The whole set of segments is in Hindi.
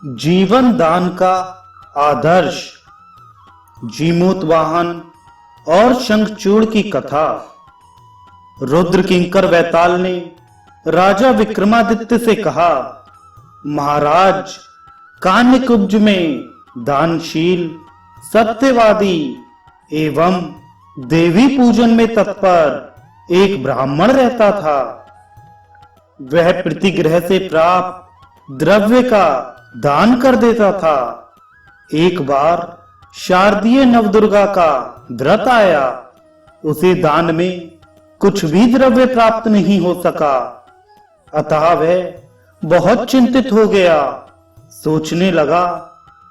जीवन दान का आदर्श। जीमूतवाहन और शंखचूड़ की कथा। रुद्र किंकर वैताल ने राजा विक्रमादित्य से कहा, महाराज, कान्यकुब्ज में दानशील, सत्यवादी एवं देवी पूजन में तत्पर एक ब्राह्मण रहता था। वह प्रतिग्रह से प्राप्त द्रव्य का दान कर देता था। एक बार शारदीय नवदुर्गा का व्रत आया। उसे दान में कुछ भी द्रव्य प्राप्त नहीं हो सका। अतः वह बहुत चिंतित हो गया। सोचने लगा,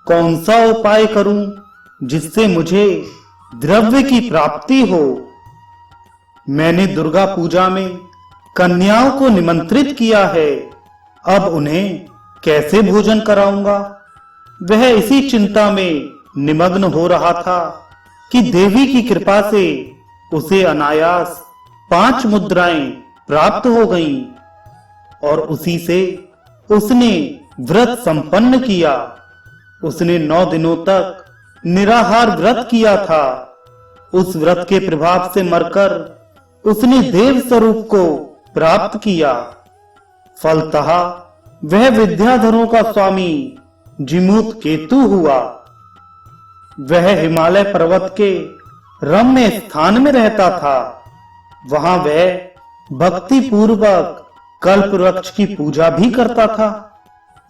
कौन सा उपाय करूं जिससे मुझे द्रव्य की प्राप्ति हो। मैंने दुर्गा पूजा में कन्याओं को निमंत्रित किया है, अब उन्हें कैसे भोजन कराऊंगा। वह इसी चिंता में निमग्न हो रहा था कि देवी की कृपा से उसे अनायास 5 मुद्राएं प्राप्त हो गईं और उसी से उसने व्रत संपन्न किया। उसने 9 दिनों तक निराहार व्रत किया था। उस व्रत के प्रभाव से मरकर उसने देव स्वरूप को प्राप्त किया। फलतः वह विद्याधरों का स्वामी जीमूत केतु हुआ। वह हिमालय पर्वत के रम्य स्थान में रहता था। वहां वह भक्ति पूर्वक कल्प वृक्ष की पूजा भी करता था।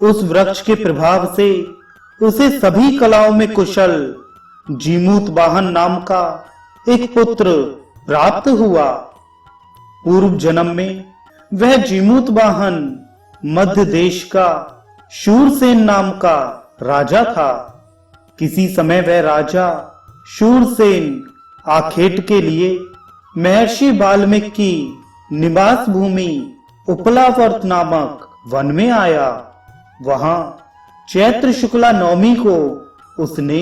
उस वृक्ष के प्रभाव से उसे सभी कलाओं में कुशल जीमूतवाहन नाम का एक पुत्र प्राप्त हुआ। पूर्व जन्म में वह जीमूतवाहन मध्य देश का शूरसेन नाम का राजा था। किसी समय वह राजा शूरसेन आखेट के लिए महर्षि वाल्मीकि की निवास भूमि उपलावर्त नामक वन में आया। वहां चैत्र शुक्ला नवमी को उसने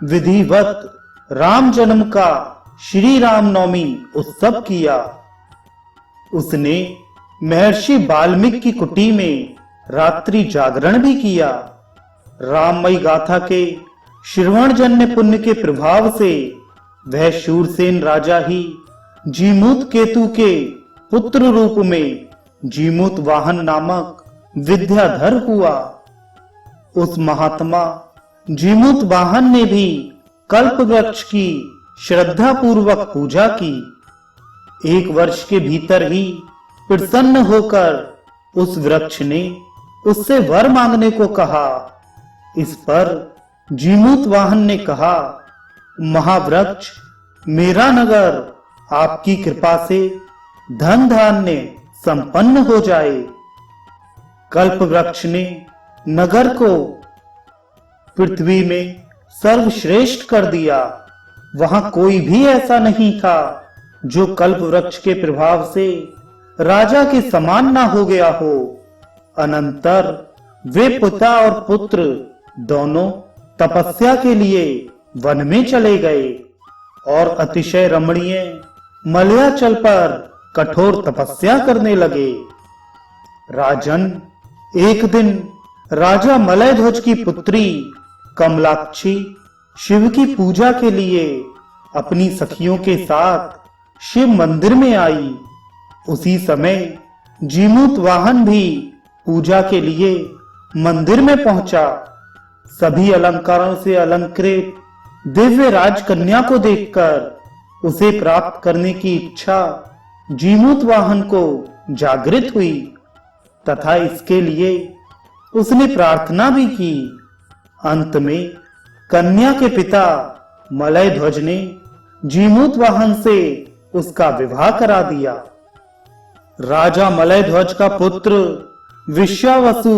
विधिवत राम जन्म का श्री राम नवमी उत्सव किया। उसने महर्षि वाल्मीकि की कुटी में रात्रि जागरण भी किया। राममयी गाथा के श्रवणजन्य पुण्य के प्रभाव से वह शूरसेन राजा ही जीमूत केतु के पुत्र रूप में जीमूतवाहन नामक विद्याधर हुआ। उस महात्मा जीमूतवाहन ने भी कल्प वृक्ष की श्रद्धा पूर्वक पूजा की। 1 वर्ष के भीतर ही प्रसन्न होकर उस वृक्ष ने उससे वर मांगने को कहा। इस पर जीमूतवाहन ने कहा, महावृक्ष, मेरा नगर आपकी कृपा से धन धान्य संपन्न हो जाए। कल्प वृक्ष ने नगर को पृथ्वी में सर्वश्रेष्ठ कर दिया। वहां कोई भी ऐसा नहीं था जो कल्प वृक्ष के प्रभाव से राजा के समान ना हो गया हो। अनंतर वे पिता और पुत्र दोनों तपस्या के लिए वन में चले गए और अतिशय रमणीय मलयाचल पर कठोर तपस्या करने लगे। राजन, एक दिन राजा मलयध्वज की पुत्री कमलाक्षी शिव की पूजा के लिए अपनी सखियों के साथ शिव मंदिर में आई। उसी समय जीमूतवाहन भी पूजा के लिए मंदिर में पहुंचा। सभी अलंकारों से अलंकृत दिव्य राजकन्या को देखकर उसे प्राप्त करने की इच्छा जीमूतवाहन को जागृत हुई तथा इसके लिए उसने प्रार्थना भी की। अंत में कन्या के पिता मलयध्वज ने जीमूतवाहन से उसका विवाह करा दिया। राजा मलयध्वज का पुत्र विश्वावसु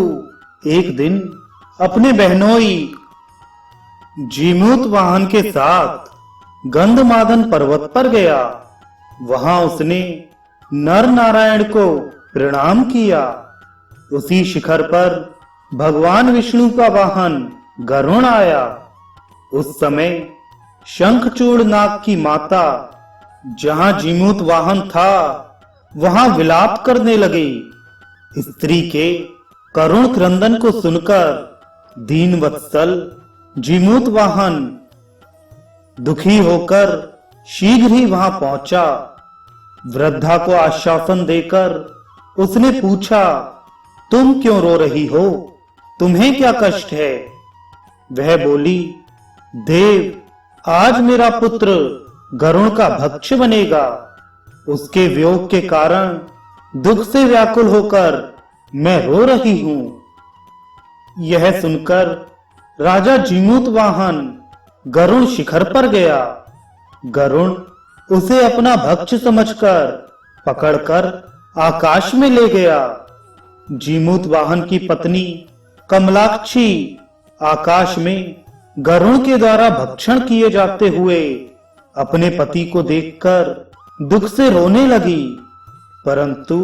एक दिन अपने बहनोई जीमूतवाहन के साथ गंधमादन पर्वत पर गया। वहां उसने नर नारायण को प्रणाम किया। उसी शिखर पर भगवान विष्णु का वाहन गरुण आया। उस समय शंखचूड़ नाग की माता जहां जीमूतवाहन था वहां विलाप करने लगे। स्त्री के करुण क्रंदन को सुनकर दीन वत्सल जीमूत वाहन दुखी होकर शीघ्र ही वहां पहुंचा। वृद्धा को आश्वासन देकर उसने पूछा, तुम क्यों रो रही हो? तुम्हें क्या कष्ट है? वह बोली, देव, आज मेरा पुत्र गरुण का भक्ष बनेगा। उसके वियोग के कारण दुख से व्याकुल होकर मैं रो रही हूं। यह सुनकर राजा जीमूत वाहन गरुण शिखर पर गया। गरुण उसे अपना भक्ष समझकर पकड़कर आकाश में ले गया। जीमूत वाहन की पत्नी कमलाक्षी आकाश में गरुण के द्वारा भक्षण किए जाते हुए अपने पति को देखकर दुख से रोने लगी, परंतु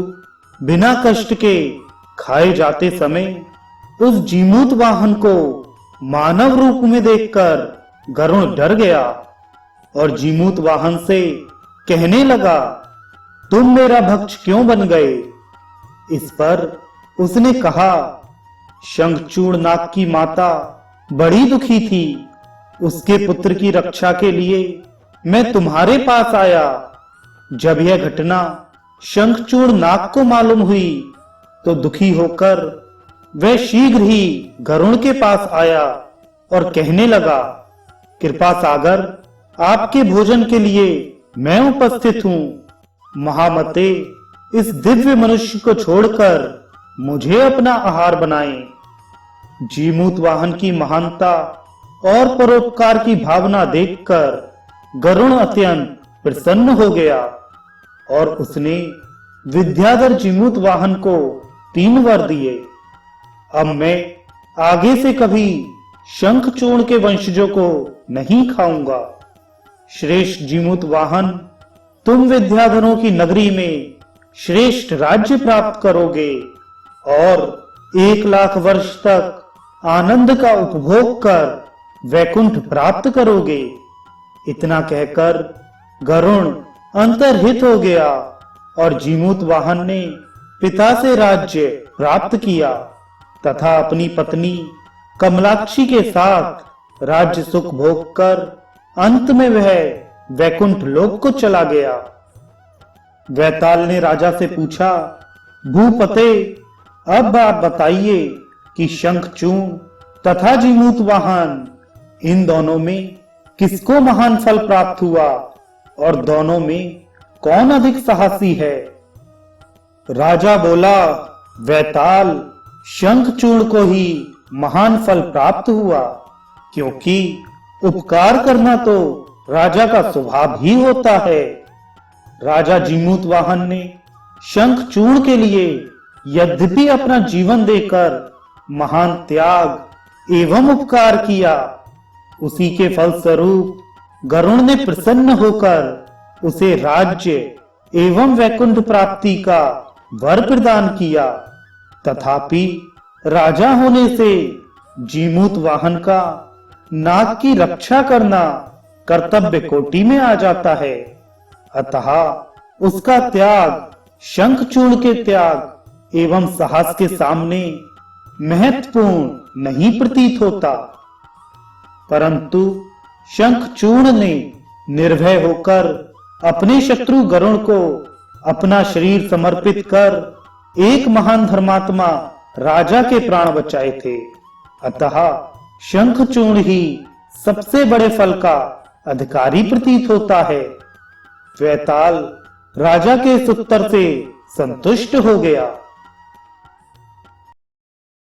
बिना कष्ट के खाए जाते समय उस जीमूत वाहन को मानव रूप में देखकर गरुण डर गया और जीमूत वाहन से कहने लगा, तुम मेरा भक्ष क्यों बन गए? इस पर उसने कहा, शंखचूड़ नाग की माता बड़ी दुखी थी। उसके पुत्र की रक्षा के लिए मैं तुम्हारे पास आया। जब यह घटना शंखचूड़ नाग को मालूम हुई तो दुखी होकर वह शीघ्र ही गरुण के पास आया और कहने लगा, कृपा सागर, आपके भोजन के लिए मैं उपस्थित हूं। महामते, इस दिव्य मनुष्य को छोड़कर मुझे अपना आहार बनाएं। जीमूत वाहन की महानता और परोपकार की भावना देखकर गरुण अत्यंत प्रसन्न हो गया और उसने विद्याधर जीमूत वाहन को 3 वर दिए। अब मैं आगे से कभी शंखचूड़ के वंशजों को नहीं खाऊंगा। श्रेष्ठ जीमूत वाहन, तुम विद्याधरों की नगरी में श्रेष्ठ राज्य प्राप्त करोगे और 1 लाख वर्ष तक आनंद का उपभोग कर वैकुंठ प्राप्त करोगे। इतना कहकर गरुण अंतर्हित हो गया और जीमूत वाहन ने पिता से राज्य प्राप्त किया तथा अपनी पत्नी कमलाक्षी के साथ राज्य सुख भोग कर अंत में वह वैकुंठ लोक को चला गया। वैताल ने राजा से पूछा, भूपते, अब आप बताइए कि शंखचूड़ तथा जीमूत वाहन, इन दोनों में किसको महान फल प्राप्त हुआ और दोनों में कौन अधिक साहसी है? राजा बोला, वैताल, शंखचूड़ को ही महान फल प्राप्त हुआ, क्योंकि उपकार करना तो राजा का स्वभाव ही होता है। राजा जीमूत वाहन ने शंखचूड़ के लिए यद्यपि अपना जीवन देकर महान त्याग एवं उपकार किया, उसी के फलस्वरूप गरुण ने प्रसन्न होकर उसे राज्य एवं वैकुंठ प्राप्ति का वर प्रदान किया। तथापि राजा होने से जीमूत वाहन का नाग की रक्षा करना कर्तव्य कोटि में आ जाता है। अतः उसका त्याग शंखचूड़ के त्याग एवं साहस के सामने महत्वपूर्ण नहीं प्रतीत होता। परंतु शंखचूड़ ने निर्भय होकर अपने शत्रु गरुण को अपना शरीर समर्पित कर एक महान धर्मात्मा राजा के प्राण बचाए थे। अतः शंखचूड़ ही सबसे बड़े फल का अधिकारी प्रतीत होता है। वैताल राजा के इस उत्तर से संतुष्ट हो गया।